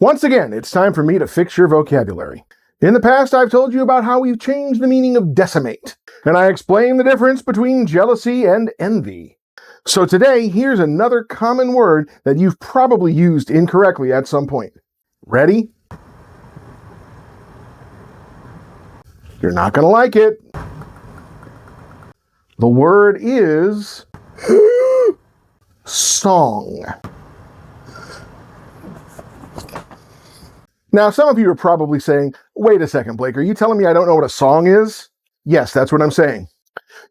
Once again, it's time for me to fix your vocabulary. In the past, I've told you about how we've changed the meaning of decimate, and I explained the difference between jealousy and envy. So today, here's another common word that you've probably used incorrectly at some point. Ready? You're not going to like it. The word is song. Now, some of you are probably saying, wait a second, Blake, are you telling me I don't know what a song is? Yes, that's what I'm saying.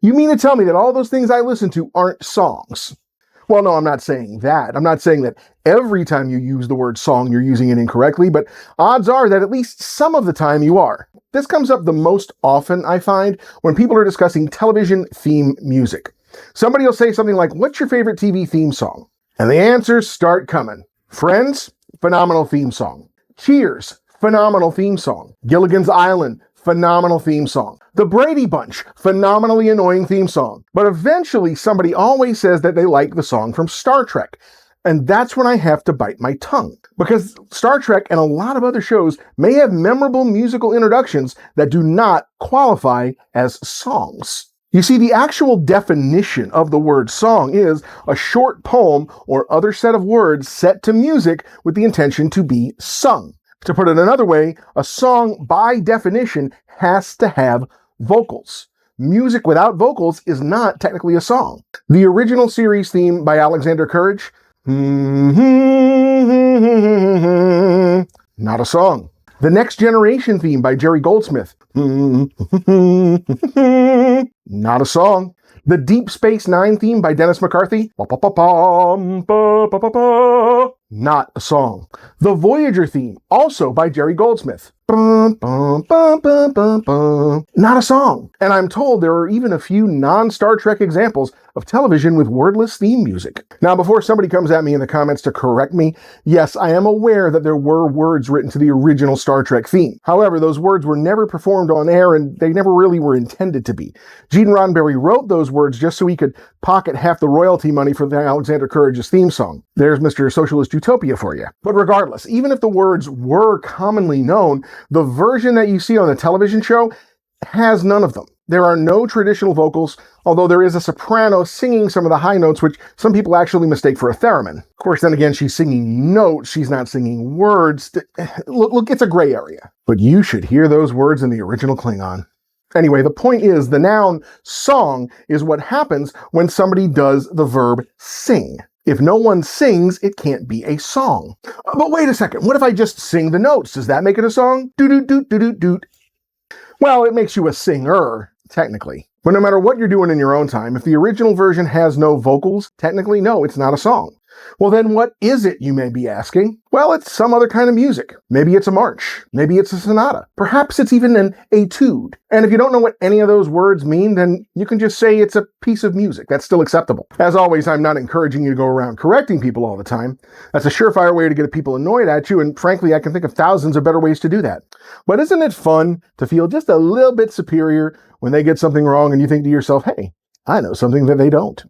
You mean to tell me that all those things I listen to aren't songs? Well, no, I'm not saying that. I'm not saying that every time you use the word song, you're using it incorrectly, but odds are that at least some of the time you are. This comes up the most often, I find, when people are discussing television theme music. Somebody will say something like, what's your favorite TV theme song? And the answers start coming. Friends, phenomenal theme song. Cheers, phenomenal theme song. Gilligan's Island, phenomenal theme song. The Brady Bunch, phenomenally annoying theme song. But eventually somebody always says that they like the song from Star Trek. And that's when I have to bite my tongue. Because Star Trek and a lot of other shows may have memorable musical introductions that do not qualify as songs. You see, the actual definition of the word song is a short poem or other set of words set to music with the intention to be sung. To put it another way, a song by definition has to have vocals. Music without vocals is not technically a song. The original series theme by Alexander Courage, not a song. The Next Generation theme by Jerry Goldsmith, not a song. The Deep Space Nine theme by Dennis McCarthy, not a song. The Voyager theme, also by Jerry Goldsmith, not a song. And I'm told there are even a few non-Star Trek examples of television with wordless theme music. Now, before somebody comes at me in the comments to correct me, yes, I am aware that there were words written to the original Star Trek theme. However, those words were never performed on air and they never really were intended to be. Gene Roddenberry wrote those words just so he could pocket half the royalty money for the Alexander Courage's theme song. There's Mr. Socialist Utopia for you. But regardless, even if the words were commonly known, the version that you see on the television show has none of them. There are no traditional vocals, although there is a soprano singing some of the high notes, which some people actually mistake for a theremin. Of course, then again, she's singing notes, she's not singing words. Look, it's a gray area. But you should hear those words in the original Klingon. Anyway, the point is, the noun song is what happens when somebody does the verb sing. If no one sings, it can't be a song. But wait a second, what if I just sing the notes? Does that make it a song? Doot-doot-doot-doot-doot. Well, it makes you a singer, technically. But no matter what you're doing in your own time, if the original version has no vocals, technically, no, it's not a song. Well, then what is it, you may be asking? Well, it's some other kind of music. Maybe it's a march. Maybe it's a sonata. Perhaps it's even an etude. And if you don't know what any of those words mean, then you can just say it's a piece of music. That's still acceptable. As always, I'm not encouraging you to go around correcting people all the time. That's a surefire way to get people annoyed at you, and frankly, I can think of thousands of better ways to do that. But isn't it fun to feel just a little bit superior when they get something wrong and you think to yourself, hey, I know something that they don't?